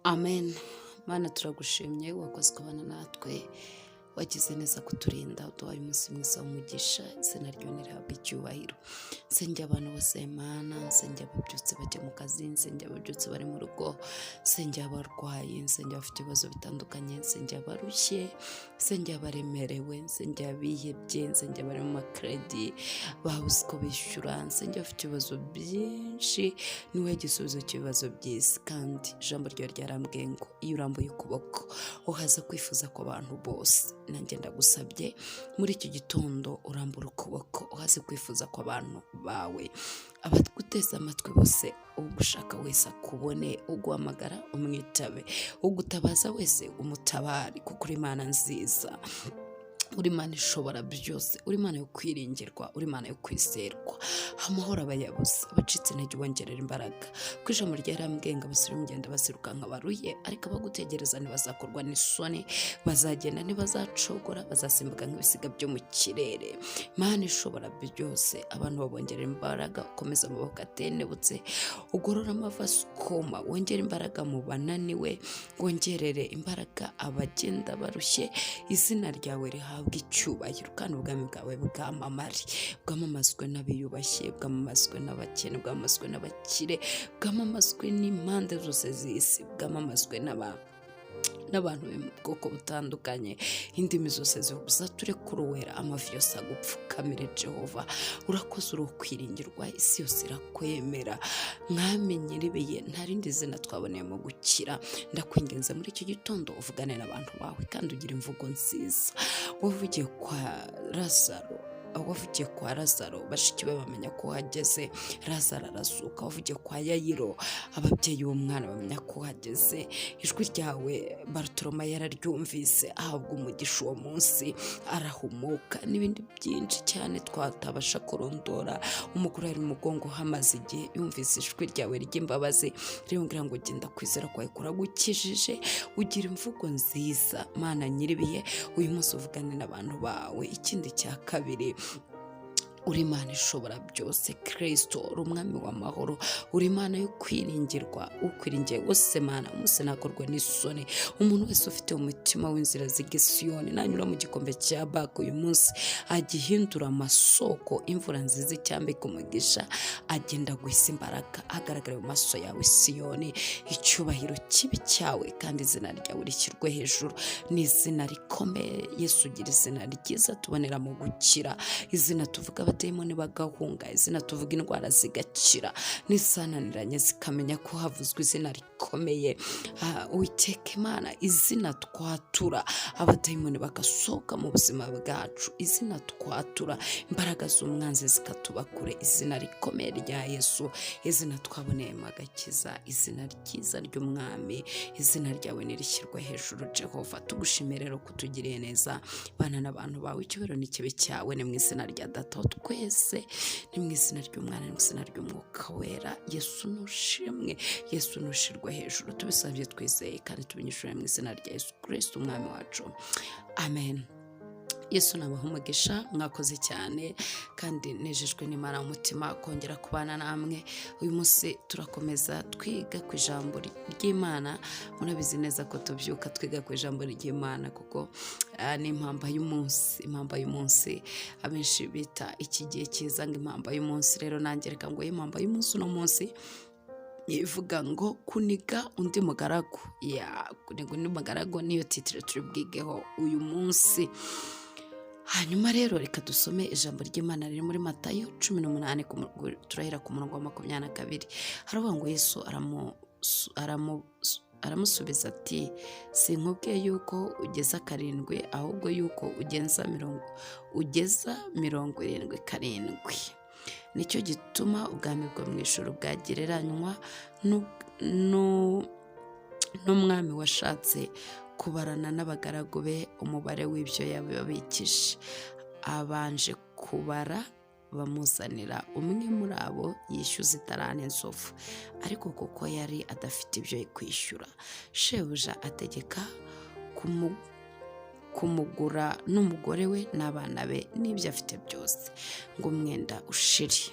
Amen. Mana turagushimye wakoze kubana natwe, wagize neza kuturinda, uduhaye umunsi mwiza w'umugisha, izina ryawe nirihabwe icyubahiro. Nsengera abantu bose Mana, nsengera ababyutse bajya mu kazi, nsengera ababyutse bari mu rugo, nsengera abarwayi, nsengera abafite ibibazo bitandukanye, nsengera abarushye, nsengera abaremerewe, nsengera abihebye, nsengera abari mu makredi babuze uko bishyura, nsengera abafite ibibazo byinshi. Niwe gisubizo cy'ibibazo by'isi, kandi ijambo ryawe ryarambwiye ngo iyo urambuye ukuboko uhaza kwifuza ku bantu bose. Nanjye ndagusabye muri iki gitondo urambura ukuboko uhaze kwifuza ku bantu bawe, abaguteze amatwi bose, ugushaka wese akubone, uguhamagara umwitabe, ugutabaza wese umutabare, kuko uri Imana nziza, uri Imana ishobora byose, uri Imana yo kwiringirwa, uri Imana yo kwizerwa. Amahoro abayabuze, abacitse intege ubongerera imbaraga, ku ijambo ryarambwiye ngo abasore mugenda basirukanka baruye, ariko abagutegereza ntibazakorwa n'isoni, bazagenda ntibazacogora, bazasimbuka nk'ibisiga byo mu kirere. Mana ishobora byose, abantu babongerera imbaraga, ukomeza amaboko atenebutse, ugorora amava asukuma, wongera imbaraga mu bananiwe, wongerere imbaraga abagenda barushye. Izina ryawe rihabwe icyubahiro, kandi ubwami bwawe bwamamare, bwamamazwe n'abiyubashye, bwamamazwe n'abakene, bwamamazwe n'abakire, bwamamazwe n'impande zose z'isi, bwamamazwe n'abantu mu bwoko butandukanye, indimi zose zivuza ture kuri uwera, amavi yose agupfukamire. Jehova urakoze, uri ukwiringirwa, isi yose irakwemera. Mwami nyiribiye, nta rindi zina twaboneyemo gukira. Ndakwinginze muri iki gitondo uvugane n'abantu bawe, kandi ugira imvugo nziza. Wavugiye kwa Lazaro, bashiki be bamenya ko uhageze, Lazaro arazuka. Wavugiye kwa Yayiro, ababyeyi b'umwana bamenya ko uhageze. Ijwi ryawe Barutoloma yararyumvise, ahabwa umugisha uwo munsi, arahumuka. N'ibindi byinshi cyane twatabasha kurondora. Umugore ari umugongo hamaze igihe, yumvise ijwi ryawe ry'imbabazi rimubwira ngo genda, kwizera kwawe kuragukijije. Ugira imvugo nziza, Mana nyiribihe, uyu munsi uvugane n'abantu bawe. Ikindi cya kabiri, uri Imana ishobora byose, Kristo uri umwami w'amahoro, uri Imana yo kwiringirwa, ukwiringiye wese Mana umunsi nakorwa n'isoni. Umuntu wese ufite umutima w'inzira z'igisiyoni, nanyura mu gikombe cya Baka uyu munsi agihindura amasoko, imvura nziza icyambika umugisha, agenda guhisa imbaraga, agaragara mu maso yawe Siyoni. Icyubahiro kibi cyawe, kandi izina ryawe rishyirwe hejuru. Ni izina rikomeye Yesu, ugira izina ryiza tubonera mu gukira, izina tuvuga abadayimoni bagahunga, izina tuvuga indwara zigakira, n'izananiranye zikamenya ko havuzwe izina rikomeye. Uwiteka Imana, izina twatura abadayimoni bagasohoka mu buzima bwacu, izina twatura imbaraga z'umwanzi zikatuba kure, izina rikomeye rya Yesu, izina twaboneyemo agakiza, izina ryiza ry'umwami. Izina ryawe nirishyirwe hejuru Jehova. Tugushimire rero kutugiriye neza, bana n'abantu bawe. Icyubahiro n'ikibi cyawe, ni mu izina rya Data twese, ni mu izina ry'umwana, ni mu izina ry'umwuka wera. Yesu nushimwe, Yesu nushirwe hejuru. Tubisabye twizeye kandi tubinyujije mu izina rya Yesu Kristo umwami wacu, amen. Yesu nabaha umugisha, mwakoze cyane, kandi nejejwe n'Imana umutima kongera kubana namwe. Uyu munsi turakomeza twiga ku ijambo ry'Imana. Murabizi neza ko tubyuka twiga ku ijambo ry'Imana, kuko ni impamba y'umunsi abenshi bita iki gihe cyiza ngo impamba y'umunsi. Rero nanjye reka ngo impamba y'umunsi uno munsi ivuga ngo kuniga undi mugaragu. Kuniga undi mugaragu niyo titire turi bwigeho uyu munsi. Hanyuma rero reka dusome ijambo ry'Imana riri muri Matayo 18, turahera ku murongo wa 22. Haravuga ngo Yesu aramusubiza ati, sinkubwiye yuko ugeza 7, ahubwo yuko ugeza 77. Nicyo gituma ubwami bwo mu ijuru bwagereranywa n'umwami washatse kubarana n'abagaragu be umubare w'ibyo yababikije. Abanje kubara, bamuzanira umwe muri abo yishyuza itarani nzovu, ariko kuko yari adafite ibyo kwishyura, shebuja ategeka kumugura n'umugore we n'abana be n'ibyo afite byose ngo umwenda ushire.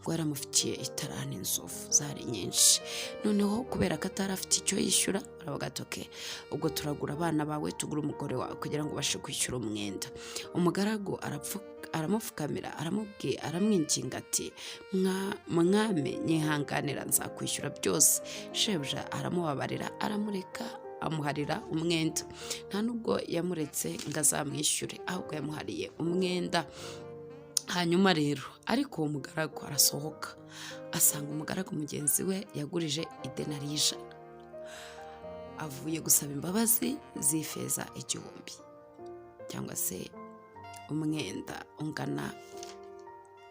Ngo yaramufitiye itarani inzovu zari nyinshi. Noneho kubera ko atari afite icyo yishyura aravuga ati okay, ubwo turagura abana bawe tugura umugore wawe kugira ngo ubashe kwishyura umwenda. Umugaragu aramupfukamira aramwinginga ati mwame nyihanganira nzakwishyura byose. Shebuja aramubabarira aramureka amuharira umwenda. Nta nubwo yamuretse ngo azamwishyure, ahubwo yamuhariye umwenda. Hanyuma rero ariko uwo mugaragu arasohoka asanga umugaragu mugenzi we yagurije idenari y'100, avuye gusaba imbabazi z'ifeza 1000 cyangwa se umwenda ungana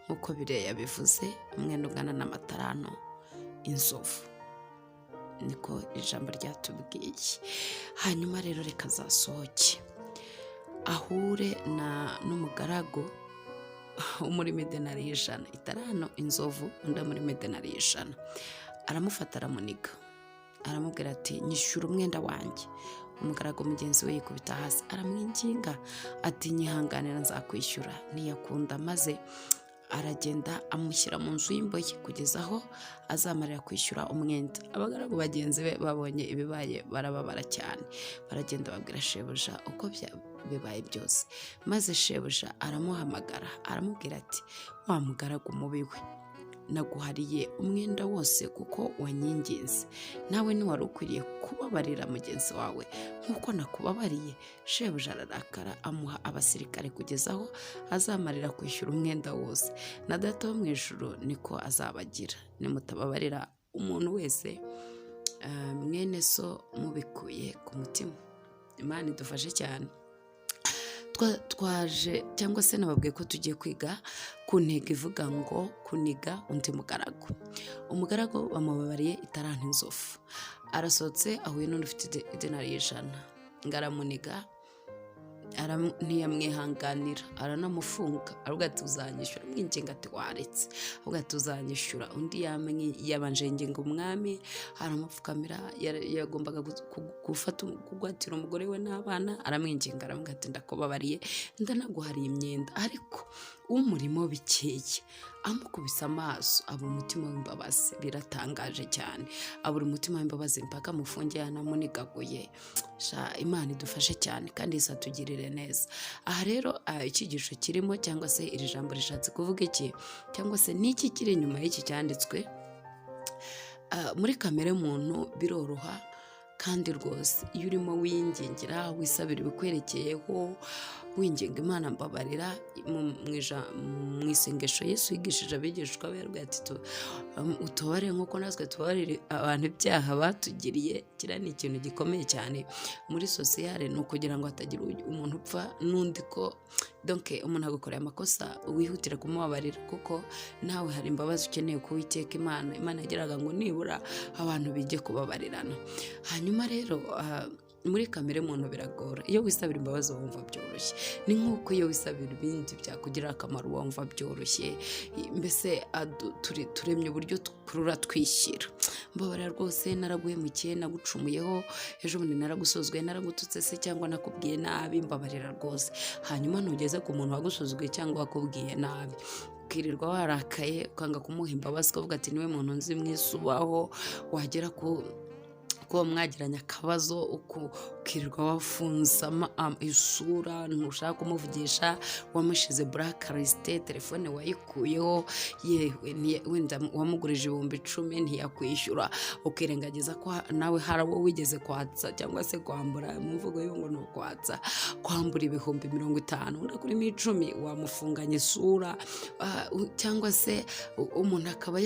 nk'uko Bibiliya yabivuze, umwenda ungana n'amatarano inzovu, niko ijambo ryatubwiye. Hanyuma rero reka azasohoke ahure n'umugaragu umuri idenari y'100, itarano inzovu undi muri idenari y'100. Aramufata aramuniga aramubwira ati nyishyura umwenda wanjye. Umugaragu mugenzi we yikubita hasi aramwinginga ati nyihanganira nzakwishyura. Ntiyakunda maze aragenda amushyira mu nzu y'imbohe kugeza aho azamarira kwishyura umwenda. Abagaragu bagenzi be babonye ibibaye barababara cyane, baragenda babwira shebuja uko bibaye byose. Maze shebuja aramuhamagara aramubwira ati wa mugaragu mubi we, naguhariye umwenda wose kuko wanyinginze. Nawe ntiwari ukwiriye kubabarira mugenzi wawe nk'uko nakubabariye. Shebuja ararakara amuha abasirikare kugeza aho azamarira kwishyura umwenda wose. Na data wo mu ijuru niko azabagira nimutababarira umuntu wese mwene so mubikuye ku mutima. Imana idufashe cyane. Twaje cyangwa se nababwiye ko tugiye kwiga ku ntego ivuga ngo kuniga undi mugaragu. Umugaragu bamubabariye itarani inzovu, arasohotse ahuye n'undi ufite idenari y'100 ngo aramuniga ntiyamwihanganira aranamufunga. Aravuga ati uzanyishyura, mwinginga ati waretse. Aravuga ati uzanyishyura. Undi yabanje yinginga umwami aramupfukamira, yagombaga kugwatira umugore we n'abana, aramwinginga aravuga ati ndakubabariye ndanaguhariye imyenda. Ariko umurimo bikeye amukubise amaso aba umutima w'imbabazi. Biratangaje cyane, abura umutima w'imbabazi mpaka mufungiye anamunigaguye. Imana idufashe cyane kandi isatugirire neza. Aha rero icyigisho kirimo cyangwa se iri jambo rishatse kuvuga iki, cyangwa se niki kiri inyuma y'iki cyanditswe. Muri kamere muntu biroroha kandi rwose iyo urimo wiyingingira wisabira ibikwerekeyeho winginga Imana mbabarira mu isengesho Yesu yigishije abigishwa be yarwaye ati utubare nk'uko natwe tubarire abantu ibyaha batugiriye. Kira ni ikintu gikomeye cyane muri sosiyale, ni ukugira ngo hatagira umuntu upfa n'undi ko donc umuntu agukoreye amakosa wihutira kumubabarira, kuko nawe hari imbabazi ukeneye kuwiteka Imana yagiraga ngo nibura abantu bige kubabarirana. Hanyuma rero muri kamere muntu biragora. Iyo wisabira imbabazi wumva byoroshye, ni nk'uko iyo wisabira ibindi byakugirira akamaro wumva byoroshye. Mbese turemye uburyo kurura twishyira. Mbabarira rwose naraguhemukiye, nagucumuyeho, ejo bundi naragusozwe, naragututse se cyangwa nakubwiye nabi, mbabarira rwose. Hanyuma ntugeze ku muntu wagusozwe cyangwa wakubwiye nabi, ukirirwa warakaye ukanga kumuha imbabazi, ukavuga ati niwe muntu nzi mwisubaho. Wagera ko mwagiranye akabazo ukirirwa wafunze isura, ntushaka kumuvugisha, wamushize blacklist, telefone wayikuyeho, yewe wenda wamugurije 10,000 ntiyakwishyura, ukirengagiza ko nawe hari abo wigeze kwatsa cyangwa se kwambura. Mu mvugo yo ngo no kwatsa, kwambura 50,000 undi kuri 10 wamufunganye isura, cyangwa se umuntu akaba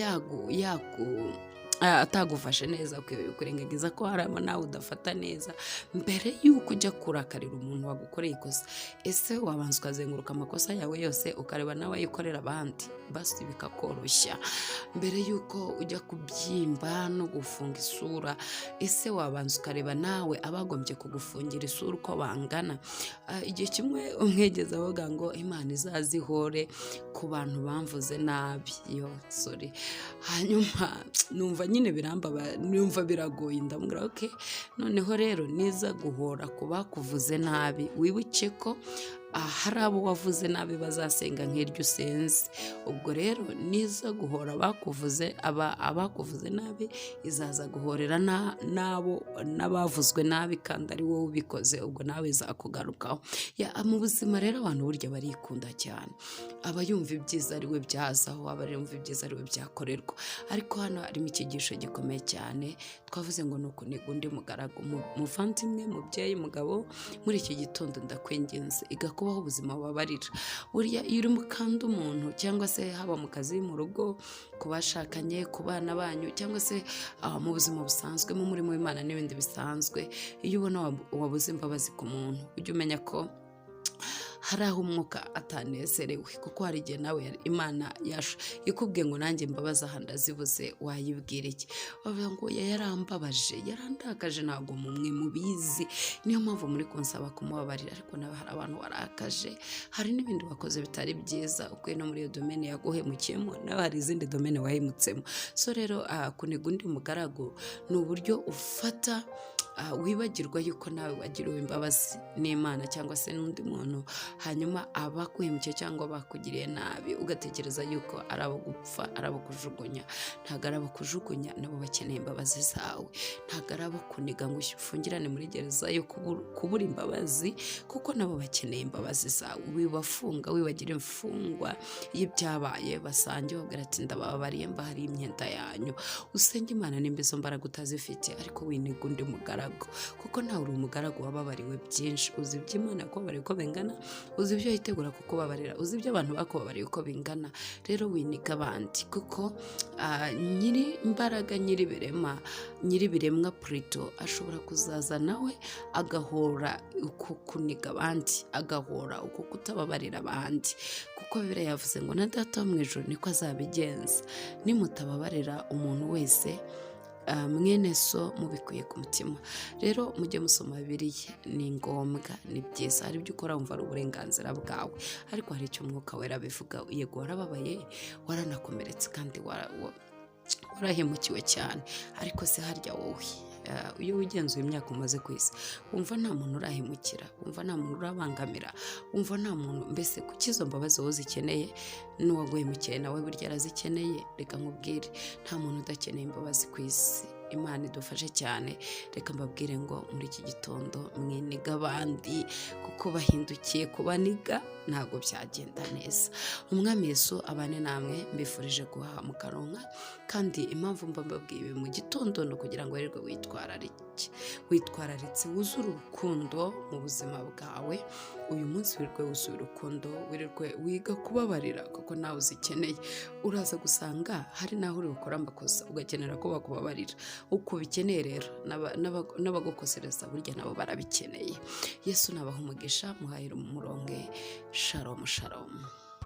atagufashe neza, kurengagiza ko harimo nawe udafata neza. Mbere yuko ujya kurakarira umuntu wagukoreye ikosa, ese wabanza ukazenguruka amakosa yawe yose ukareba nawe ayikorera abandi, basi bikakoroshya. Mbere yuko ujya kubyimba no gufunga isura, ese wabanza ukareba nawe abagombye kugufungira isura uko bangana. Igihe kimwe umwegeza avuga ngo Imana izazihore ku bantu bamvuze nabi. Hanyuma numva nyine numva biragoye, ndamubwira okay, noneho rero niza guhora ku bakuvuze nabi wibuke ko hari abo wavuze nabi bazasenga nk'iryo usenze. Ubwo rero niza guhora abakuvuze nabi izaza guhorera n'abavuzwe nabi kandi ari wowe ubikoze, ubwo nawe izakugarukaho. Mu buzima rero abantu burya barikunda cyane, aba yumva ibyiza ari we byazaho, aba yumva ibyiza ari we byakorerwa. Ariko hano harimo icyigisho gikomeye cyane twavuze ngo ni ukuniga undi mugaragu. Muvandimwe, mubyeyi, mugabo, muri iki gitondo ndakwinginze kubaho ubuzima bubabarira. Burya iyo urimo kandi umuntu cyangwa se haba mu kazi, mu rugo, ku bashakanye, ku bana banyu, cyangwa se mu buzima busanzwe, mu murimo w'Imana n'ibindi bisanzwe, iyo ubona wabuze imbabazi ku muntu ujye umenya ko hari aho umwuka atanezerewe, kuko hari igihe nawe Imana ikubwiye ngo nanjye imbabazi aha ndazibuze, wayibwira iki? Bavuga ngo yarambabaje, yarandakaje, ntabwo mumwe mubizi, niyo mpamvu muri kunsaba kumubabarira. Ariko nawe hari abantu warakaje, hari n'ibindi wakoze bitari byiza, ukuye no muri iyo domene yaguhemukiyemo, nawe hari izindi domene wahemutsemo. So rero kuniga undi mugaragu ni uburyo ufata wibagirwa yuko nawe wagiriwe imbabazi n'Imana cyangwa se n'undi muntu, hanyuma abakuhemukiye cyangwa bakugiriye nabi ugatekereza yuko ari abo gupfa, ari abo kujugunya. Ntabwo ari abo kujugunya, nabo bakeneye imbabazi zawe. Ntabwo ari abo kuniga ngo ufungirane muri gereza yo kubura imbabazi, kuko nabo bakeneye imbabazi zawe. Wibafunga, wibagira imfungwa y'ibyabaye, basange babwira ati ndababariye, mbahari imyenda yanyu. Usenge Imana nimba izo mbaraga utazifite, ariko winiga undi mugaragu, kuko nawe uri umugaragu wababariwe byinshi. Uzi ibyo Imana yakubabariye uko bingana, uzi ibyo yitegura kukubabarira, uzi ibyo abantu bakubabariye uko bingana. Rero winiga abandi, kuko nyiri imbaraga, nyiri biremwa Pluto ashobora kuzaza nawe agahora uko kuniga abandi, agahora uko kutababarira abandi, kuko Bibiliya yavuze ngo na Data wo mu ijuru niko azabigenza nimutababarira umuntu wese mwene so mubikuye ku mutima. Rero mujye musoma Bibiliya, ni ngombwa, ni byiza. Hari ibyo ukora wumva ari uburenganzira bwawe, ariko hari icyo Umwuka Wera bivuga. Yego warababaye, waranakomeretse kandi warahemukiwe cyane, ariko se harya wowe iyo wigenzuye imyaka umaze ku isi, wumva nta muntu urahemukira, wumva nta muntu urabangamira, wumva nta muntu, mbese kuki izo mbabazi wowe zikeneye n'uwaguhemukiye nawe burya arazikeneye? Reka nkubwire, nta muntu udakeneye imbabazi ku isi. Imana idufashe cyane. Reka mbabwire ngo muri iki gitondo mwiniga abandi, kuko bahindukiye kubaniga ntabwo byagenda neza. Umwami Yesu abane namwe, mbifurije guhaha mu karonka, kandi impamvu mbabwiye mu gitondo no kugira ngo wirirwe witwararitse, wuzure urukundo mu buzima bwawe. Uyu munsi wirirwe wuzuye urukundo, wirirwe wiga kubabarira, kuko nawe uzikeneye. Uraza gusanga hari naho uri gukora amakosa ugakenera ko bakubabarira. Uko bikeneye rero n'abagukosereza burya nabo barabikeneye. Yesu nabaha umugisha, muhahira umurongo. Shalom shalom.